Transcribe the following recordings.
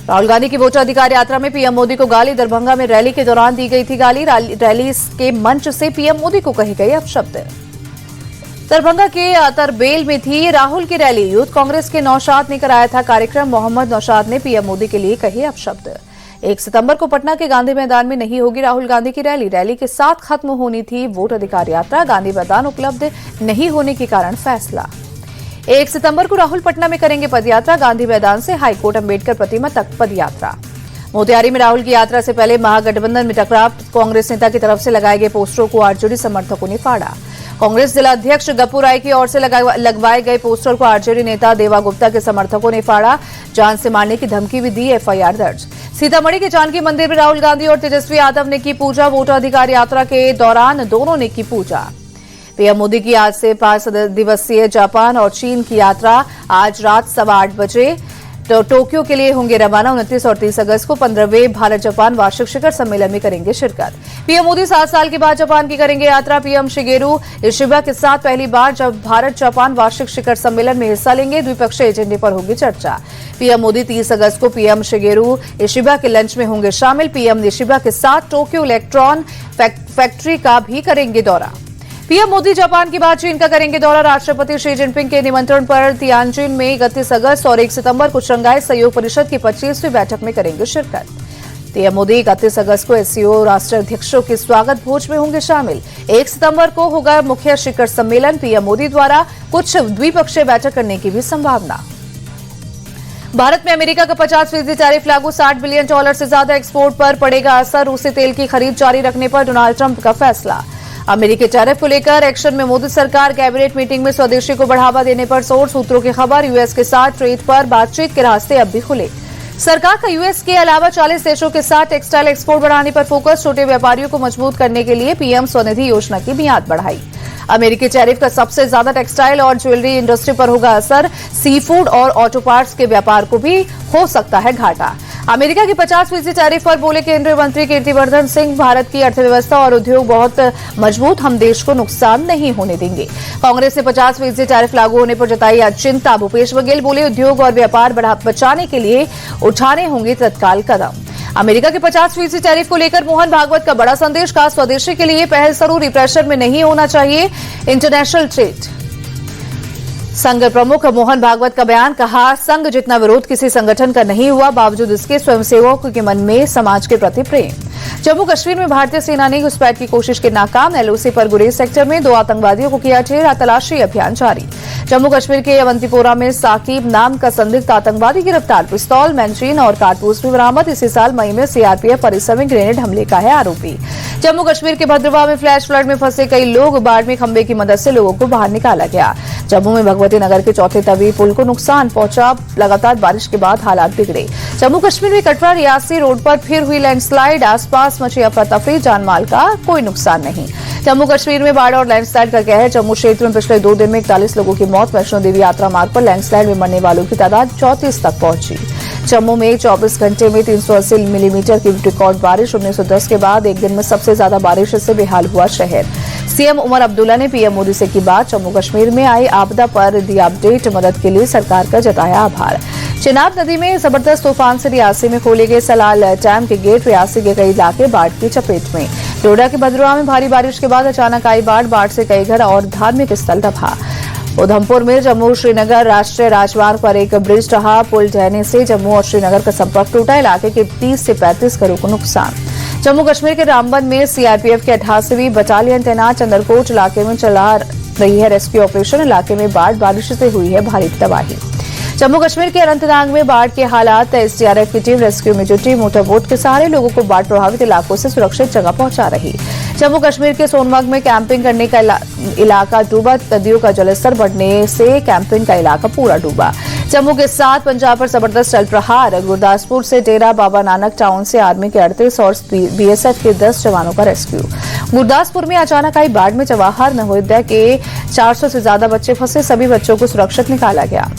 राहुल गांधी की वोटाधिकार यात्रा में पीएम मोदी को गाली। दरभंगा में रैली के दौरान दी गई थी गाली। रैली के मंच से पीएम मोदी को कहे गए अपशब्द। दरभंगा के तरबेल में थी राहुल की रैली। यूथ कांग्रेस के नौशाद ने कराया था कार्यक्रम। मोहम्मद नौशाद ने पीएम मोदी के लिए कहे अपशब्द। 1 सितंबर को पटना के गांधी मैदान में नहीं होगी राहुल गांधी की रैली। रैली के साथ खत्म होनी थी वोट अधिकार यात्रा। गांधी मैदान उपलब्ध नहीं होने के कारण फैसला। 1 सितंबर को राहुल पटना में करेंगे पदयात्रा। गांधी मैदान से हाईकोर्ट अंबेडकर प्रतिमा तक पदयात्रा। मोतिहारी में राहुल की यात्रा से पहले महागठबंधन में टकराव। कांग्रेस नेता की तरफ से लगाए गए पोस्टरों को आरजेडी समर्थकों ने फाड़ा। कांग्रेस जिला अध्यक्ष गप्पू राय की ओर से लगवाए गए पोस्टर को आरजेडी नेता देवा गुप्ता के समर्थकों ने फाड़ा। जान से मारने की धमकी भी दी। एफआईआर दर्ज। सीतामढ़ी के जानकी मंदिर में राहुल गांधी और तेजस्वी यादव ने की पूजा। वोटाधिकार यात्रा के दौरान दोनों ने की पूजा। पीएम मोदी की आज से 5 दिवसीय जापान और चीन की यात्रा। आज रात 8:15 बजे टोक्यो के लिए होंगे रवाना। 29 और 30 अगस्त को 15वें भारत जापान वार्षिक शिखर सम्मेलन में करेंगे शिरकत। पीएम मोदी 7 साल के बाद जापान की करेंगे यात्रा। पीएम शिगेरू इशिबा के साथ पहली बार जब भारत जापान वार्षिक शिखर सम्मेलन में हिस्सा लेंगे। द्विपक्षीय एजेंडे पर होगी चर्चा। पीएम मोदी 30 अगस्त को पीएम शिगेरू इशिबा के लंच में होंगे शामिल। पीएम इशिबा के साथ टोक्यो इलेक्ट्रॉन फैक्ट्री का भी करेंगे दौरा। पीएम मोदी जापान के बाद चीन का करेंगे दौरा। राष्ट्रपति शी जिनपिंग के निमंत्रण पर तियानजिन में 31 अगस्त और 1 सितंबर को शंघाई सहयोग परिषद की 25वीं बैठक में करेंगे शिरकत। पीएम मोदी 31 अगस्त को एससीओ राष्ट्राध्यक्षों के स्वागत भोज में होंगे शामिल। 1 सितंबर को होगा मुख्य शिखर सम्मेलन। पीएम मोदी द्वारा कुछ द्विपक्षीय बैठक करने की भी संभावना। भारत में अमेरिका का 50% टैरिफ लागू। $60 बिलियन से ज्यादा एक्सपोर्ट पर पड़ेगा असर। रूसी तेल की खरीद जारी रखने पर डोनाल्ड ट्रंप का फैसला। अमेरिकी टैरिफ को लेकर एक्शन में मोदी सरकार। कैबिनेट मीटिंग में स्वदेशी को बढ़ावा देने पर जोर। सूत्रों की खबर। यूएस के साथ ट्रेड पर बातचीत के रास्ते अब भी खुले। सरकार का यूएस के अलावा 40 देशों के साथ टेक्सटाइल एक्सपोर्ट बढ़ाने पर फोकस। छोटे व्यापारियों को मजबूत करने के लिए पीएम स्वनिधि योजना की मियाद बढ़ाई। अमेरिकी टैरिफ का सबसे ज्यादा टेक्सटाइल और ज्वेलरी इंडस्ट्री पर होगा असर। सी फूड और ऑटो पार्ट्स के व्यापार को भी हो सकता है घाटा। अमेरिका की 50% टैरिफ पर बोले केंद्रीय मंत्री कीर्तिवर्धन सिंह। भारत की अर्थव्यवस्था और उद्योग बहुत मजबूत। हम देश को नुकसान नहीं होने देंगे। कांग्रेस ने 50% टैरिफ लागू होने पर जताई चिंता। भूपेश बघेल बोले उद्योग और व्यापार बचाने के लिए उठाने होंगे तत्काल कदम। अमेरिका के 50% टैरिफ को लेकर मोहन भागवत का बड़ा संदेश। कहा स्वदेशी के लिए पहल जरूरी, प्रेशर में नहीं होना चाहिए इंटरनेशनल ट्रेड। संघ प्रमुख मोहन भागवत का बयान। कहा संघ जितना विरोध किसी संगठन का नहीं हुआ, बावजूद इसके स्वयंसेवकों के मन में समाज के प्रति प्रेम। जम्मू कश्मीर में भारतीय सेना ने घुसपैठ की कोशिश के नाकाम। एलओसी पर गुरेज सेक्टर में 2 आतंकवादियों को किया ढेर। तलाशी अभियान जारी। जम्मू कश्मीर के अवंतीपोरा में साकिब नाम का संदिग्ध आतंकवादी गिरफ्तार। पिस्तौल, मैगजीन और कारतूस भी बरामद। इसी साल मई में सीआरपीएफ परिसर में ग्रेनेड हमले का है आरोपी। जम्मू कश्मीर के भद्रवाह में फ्लैश फ्लड में फंसे कई लोग। बाढ़ में खंबे की मदद से लोगों को बाहर निकाला गया। जम्मू में भगवती नगर के चौथे तवी पुल को नुकसान पहुंचा। लगातार बारिश के बाद हालात बिगड़े। जम्मू कश्मीर में कटरा रियासी रोड पर फिर हुई लैंडस्लाइड। आसपास मची अफरा तफरी। जानमाल का कोई नुकसान नहीं। जम्मू कश्मीर में बाढ़ और लैंडस्लाइड का कहर। जम्मू क्षेत्र में पिछले 2 दिन में 41 लोगों की मौत। वैष्णो देवी यात्रा मार्ग पर लैंडस्लाइड में मरने वालों की तादाद 34 तक पहुंची। जम्मू में 24 घंटे में 380 मिलीमीटर की रिकॉर्ड बारिश। 1910 के बाद एक दिन में सबसे ज्यादा बारिश से बेहाल हुआ शहर। सीएम उमर अब्दुल्ला ने पीएम मोदी से की बात। जम्मू कश्मीर में आई आपदा पर दिया अपडेट। मदद के लिए सरकार का जताया आभार। चिनाब नदी में जबरदस्त तूफान से रियासी में खोले गए सलाल डैम के गेट। रियासी के कई इलाके बाढ़ की चपेट में। डोडा के भद्रवाह में भारी बारिश के बाद अचानक आई बाढ़। बाढ़ से कई घर और धार्मिक स्थल तबाह। उधमपुर में जम्मू श्रीनगर राष्ट्रीय राजमार्ग पर एक ब्रिज ढहा। पुल ढहने से जम्मू और श्रीनगर का संपर्क टूटा। इलाके के 30 से 35 घरों को नुकसान। जम्मू कश्मीर के रामबन में सीआरपीएफ की 88वीं बटालियन तैनात। चंदरकोट इलाके में चला रही है रेस्क्यू ऑपरेशन। इलाके में बारिश से हुई है भारी तबाही। जम्मू कश्मीर के अनंतनाग में बाढ़ के हालात। एसडीआरएफ की टीम रेस्क्यू में जुटी। मोटर बोट के सहारे लोगों को बाढ़ प्रभावित इलाकों से सुरक्षित जगह पहुंचा रही। जम्मू कश्मीर के सोनमर्ग में कैंपिंग करने का इलाका डूबा। नदियों का जलस्तर बढ़ने से कैंपिंग का इलाका पूरा डूबा। जम्मू के साथ पंजाब पर जबरदस्त जल प्रहार। गुरदासपुर से डेरा बाबा नानक टाउन से आर्मी के 38 और बीएसएफ के 10 जवानों का रेस्क्यू। गुरदासपुर में अचानक आई बाढ़ में जवाहर नवोदय के 400 से ज्यादा बच्चे फंसे। सभी बच्चों को सुरक्षित निकाला गया।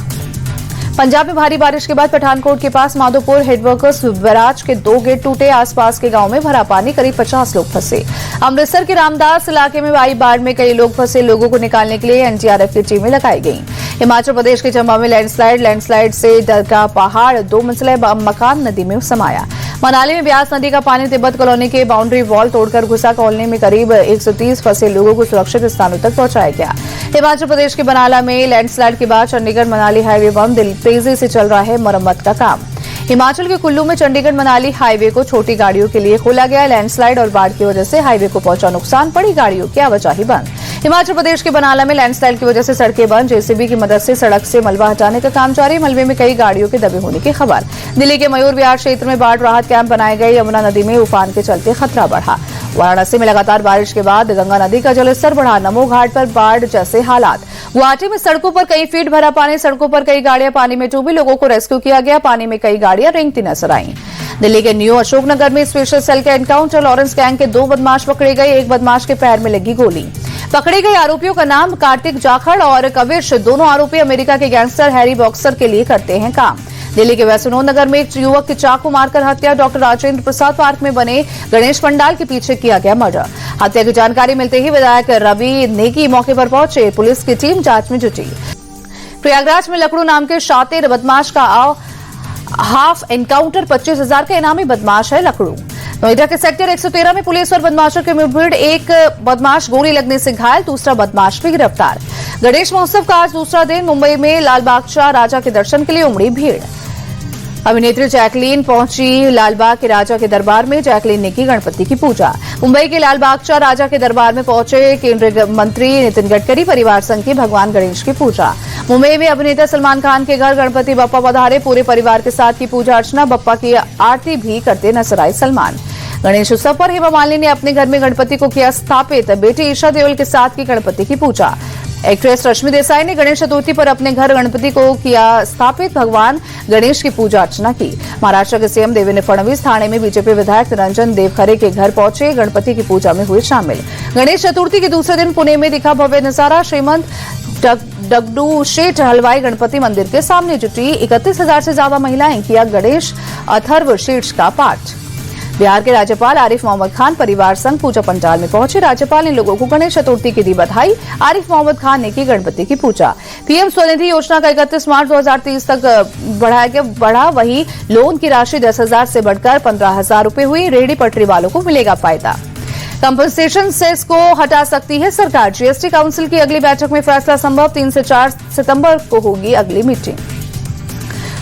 पंजाब में भारी बारिश के बाद पठानकोट के पास माधोपुर हेडवर्कर्स बैराज के 2 गेट टूटे। आसपास के गांव में भरा पानी। करीब 50 लोग फंसे। अमृतसर के रामदास इलाके में आई बाढ़ में कई लोग फंसे। लोगों को निकालने के लिए एनडीआरएफ की टीमें लगाई गईं। हिमाचल प्रदेश के चंबा में लैंडस्लाइड से दरगाह पहाड़ 2 मंजिला मकान नदी में समाया। मनाली में ब्यास नदी का पानी तिब्बत कॉलोनी के बाउंड्री वॉल तोड़कर घुसा। कॉलोनी में करीब 130 फंसे लोगों को सुरक्षित स्थानों तक पहुंचाया गया। हिमाचल प्रदेश के बनाला में लैंडस्लाइड के बाद चंडीगढ़ मनाली हाईवे बंद, तेजी से चल रहा है मरम्मत का काम। हिमाचल के कुल्लू में चंडीगढ़ मनाली हाईवे को छोटी गाड़ियों के लिए खोला गया। लैंडस्लाइड और बाढ़ की वजह से हाईवे को पहुंचा नुकसान, बड़ी गाड़ियों की आवाजाही बंद। हिमाचल प्रदेश के बनाला में लैंडस्लाइड की वजह से सड़कें बंद, जेसीबी की मदद से सड़क से मलबा हटाने का काम जारी। मलबे में कई गाड़ियों के दबे होने की खबर। दिल्ली के मयूर विहार क्षेत्र में बाढ़ राहत कैंप बनाए गए। यमुना नदी में उफान के चलते खतरा बढ़ा। वाराणसी में लगातार बारिश के बाद गंगा नदी का जलस्तर बढ़ा। नमो घाट पर बाढ़ जैसे हालात। गुवाहाटी में सड़कों पर कई फीट भरा पानी, सड़कों पर कई गाड़ियां पानी में डूबी, लोगों को रेस्क्यू किया गया। पानी में कई गाड़ियां रेंगती नजर आईं। दिल्ली के न्यू अशोकनगर में स्पेशल सेल का एनकाउंटर। लॉरेंस गैंग के 2 बदमाश पकड़े गए। एक बदमाश के पैर में लगी गोली। पकड़े गए आरोपियों का नाम कार्तिक जाखड़ और कविश। दोनों आरोपी अमेरिका के गैंगस्टर हैरी बॉक्सर के लिए करते हैं काम। दिल्ली के वैष्णो नगर में एक युवक की चाकू मारकर हत्या। डॉक्टर राजेंद्र प्रसाद पार्क में बने गणेश पंडाल के पीछे किया गया मर्डर। हत्या की जानकारी मिलते ही विधायक रवि नेगी मौके पर पहुंचे। पुलिस की टीम जांच में जुटी। प्रयागराज में लकड़ू नाम के शातिर बदमाश का हाफ एनकाउंटर। 25,000 का इनामी बदमाश है लकड़ू। नोएडा के सेक्टर 113 में पुलिस और बदमाशों की मुठभेड़। एक बदमाश गोली लगने से घायल, दूसरा बदमाश भी गिरफ्तार। गणेश महोत्सव का आज दूसरा दिन। मुंबई में लालबागचा राजा के दर्शन के लिए उमड़ी भीड़। अभिनेत्री जैकलीन पहुंची लालबाग के राजा के दरबार में। जैकलीन ने की गणपति की पूजा। मुंबई के लालबागचा राजा के दरबार में पहुंचे केंद्रीय मंत्री नितिन गडकरी। परिवार संघ की भगवान गणेश की पूजा। मुंबई में अभिनेता सलमान खान के घर गणपति बप्पा पधारे। पूरे परिवार के साथ की पूजा अर्चना। बप्पा की आरती भी करते नजर आए सलमान। गणेश उत्सव पर हेमा मालिनी ने अपने घर में गणपति को किया स्थापित। बेटी ईशा देओल के साथ की गणपति की पूजा। एक्ट्रेस रश्मि देसाई ने गणेश चतुर्थी पर अपने घर गणपति को किया स्थापित। भगवान गणेश की पूजा अर्चना की। महाराष्ट्र के सीएम देवेंद्र फडणवीस थाने में बीजेपी विधायक निरंजन देवखरे के घर पहुंचे। गणपति की पूजा में हुए शामिल। गणेश चतुर्थी के दूसरे दिन पुणे में दिखा भव्य नजारा। श्रीमंत डगडू शेठ हलवाई गणपति मंदिर के सामने जुटी। 31,000 से ज्यादा महिलाएं किया गणेश अथर्व शीर्ष का पाठ। बिहार के राज्यपाल आरिफ मोहम्मद खान परिवार संग पूजा पंडाल में पहुंचे। राज्यपाल ने लोगों को गणेश चतुर्थी की दी बधाई। आरिफ मोहम्मद खान ने की गणपति की पूजा। पीएम स्वनिधि योजना का 31 मार्च 2030 तक बढ़ा। वहीं लोन की राशि 10,000 से बढ़कर 15,000 रुपए हुई। रेहड़ी पटरी वालों को मिलेगा फायदा। कंपनसेशन सेस को हटा सकती है सरकार। जीएसटी काउंसिल की अगली बैठक में फैसला संभव। 3 से 4 सितंबर को होगी अगली मीटिंग।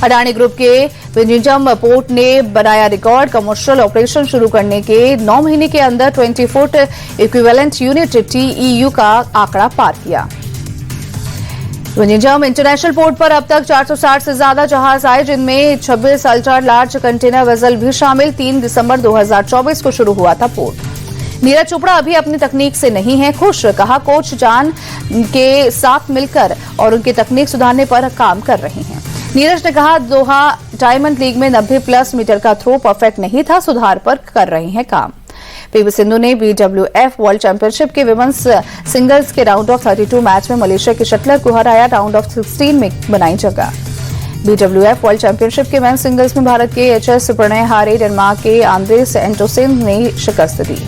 अडानी ग्रुप के विंझिंगम पोर्ट ने बनाया रिकॉर्ड। कमर्शियल ऑपरेशन शुरू करने के 9 महीने के अंदर 20 फुट इक्विवेलेंट यूनिट टीईयू का आंकड़ा पार किया। विंझिंगम इंटरनेशनल पोर्ट पर अब तक 460 से ज्यादा जहाज आए, जिनमें 26 अल्ट्रा लार्ज कंटेनर वेसल भी शामिल। 3 दिसंबर 2024 को शुरू हुआ था पोर्ट। नीरज चोपड़ा अभी अपनी तकनीक से नहीं है खुश। कहा कोच जान के साथ मिलकर और उनकी तकनीक सुधारने पर काम कर रहे हैं। नीरज ने कहा दोहा डायमंड लीग में 90+ मीटर का थ्रो परफेक्ट नहीं था, सुधार पर कर रहे हैं काम। पीवी सिंधु ने BWF वर्ल्ड चैंपियनशिप के विमेंस सिंगल्स के राउंड ऑफ 32 मैच में मलेशिया के शटलर को हराया। राउंड ऑफ 16 में बनाई जगह। BWF वर्ल्ड चैंपियनशिप के मेंस सिंगल्स में भारत के HS प्रणय हारे। डेनमार्क के आंद्रेस एंटोसेन ने शिकस्त दी।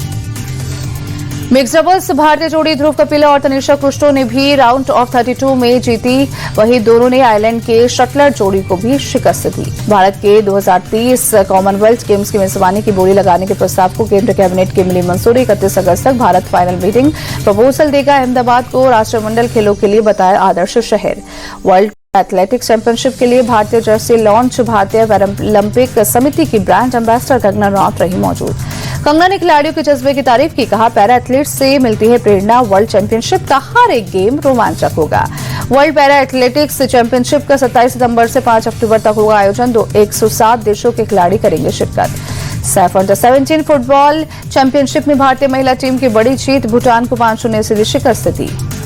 मिक्स डबल्स भारतीय जोड़ी ध्रुव कपिला और तनिषा क्रुस्टो ने भी राउंड ऑफ 32 में जीती। वहीं दोनों ने आयरलैंड के शटलर जोड़ी को भी शिकस्त दी। भारत के 2030 कॉमनवेल्थ गेम्स की मेजबानी की बोली लगाने के प्रस्ताव को केंद्र कैबिनेट की मिली मंजूरी। 31 अगस्त तक भारत फाइनल मीटिंग प्रपोजल देगा। अहमदाबाद को राष्ट्रमंडल खेलों के लिए बताया आदर्श शहर। वर्ल्ड एथलेटिक्स चैंपियनशिप के लिए भारतीय जर्सी लॉन्च। भारतीय ओलंपिक समिति की ब्रांड एम्बेसडर कंगना रनौत रही मौजूद। कंगना ने खिलाड़ियों के जज्बे की तारीफ की। कहा पैरा एथलीट्स से मिलती है प्रेरणा। वर्ल्ड चैंपियनशिप का हर एक गेम रोमांचक होगा। वर्ल्ड पैरा एथलेटिक्स चैंपियनशिप का 27 सितंबर से 5 अक्टूबर तक होगा आयोजन। 107 देशों के खिलाड़ी करेंगे शिरकत। सैफ अंडर 17 फुटबॉल चैंपियनशिप में भारतीय महिला टीम की बड़ी जीत। भूटान को 5-0 से शिकस्त दी।